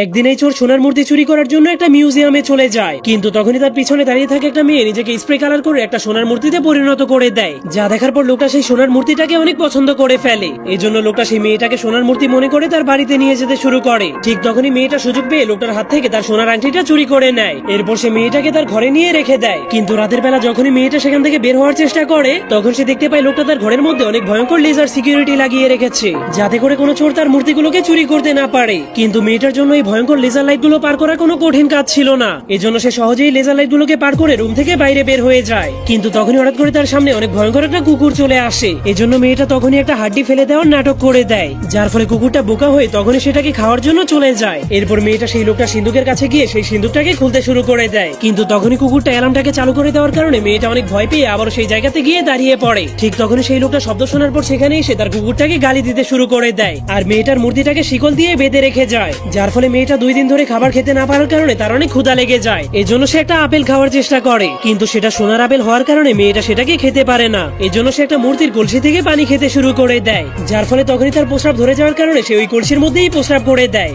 একদিন এই চোর সোনার মূর্তি চুরি করার জন্য একটা মিউজিয়ামে চলে যায়, কিন্তু তখনই তার পিছনে দাঁড়িয়ে থাকে একটা মেয়ে নিজেকে স্প্রে কালার করে একটা সোনার মূর্তিতে পরিণত করে দেয়। যা দেখার পর লোকটা সেই সোনার মূর্তিটাকে অনেক পছন্দ করে ফেলে। এই জন্য লোকটা সেই মেয়েটাকে সোনার মূর্তি মনে করে তার বাড়িতে নিয়ে যেতে শুরু করে। ঠিক তখনই মেয়েটা সুযোগ পেয়ে লোকটার হাত থেকে তার সোনার আংটিটা চুরি করে নেয়। এরপর সে মেয়েটাকে তার ঘরে নিয়ে রেখে দেয়। কিন্তু রাতের বেলা যখনই মেয়েটা সেখান থেকে বের হওয়ার চেষ্টা করে, তখন সে দেখতে পায় লোকটা তার ঘরের মধ্যে অনেক ভয়ঙ্কর লেজার সিকিউরিটি লাগিয়ে রেখেছে, যাতে করে কোনো চোর তার মূর্তিগুলোকে চুরি করতে না পারে। কিন্তু মেয়েটার জন্য এই ভয়ঙ্কর লেজার লাইট গুলো পার করা কোনো কঠিন কাজ ছিল না। এজন্য সে সহজেই লেজার লাইট গুলোকে পার করে রুম থেকে বাইরে বের হয়ে যায়। কিন্তু তখনই হঠাৎ করে তার সামনে অনেক ভয়ঙ্কর একটা কুকুর চলে আসে। এজন্য মেয়েটা তখনই একটা হাড্ডি ফেলে দেওয়ার নাটক করে দেয়, যার ফলে কুকুরটা বোকা হয়ে তখনই সেটাকে খাওয়ার জন্য চলে যায়। এরপর মেয়েটা সেই লোকটা সিন্ধুকের কাছে গিয়ে সেই সিন্ধুকটাকে খুলতে শুরু করে দেয়। কিন্তু তখনই কুকুরটা অ্যালার্মটাকে চালু করে দেওয়ার কারণে মেয়েটা অনেক ভয় পেয়ে আবার সেই জায়গাতে গিয়ে দাঁড়িয়ে পড়ে। ঠিক তখনই সেই লোকটা শব্দ শোনার পর সেখানে এসে তার কুকুরটাকে গালি দিতে শুরু করে দেয়, আর মেয়েটার মূর্তিটাকে শিকল দিয়ে বেঁধে রেখে যায়। যার ফলে মেয়েটা 2 দিন ধরে খাবার খেতে না পারার কারণে তার অনেক ক্ষুধা লেগে যায়। এজন্য সে একটা আপেল খাওয়ার চেষ্টা করে, কিন্তু সেটা সোনার আপেল হওয়ার কারণে মেয়েটা সেটাকে খেতে পারে না। এজন্য সে একটা মূর্তির কলসি থেকে পানি খেতে শুরু করে দেয়, যার ফলে তখনই তার প্রস্রাব ধরে যাওয়ার কারণে সে ওই কলসির মধ্যেই প্রস্রাব করে দেয়।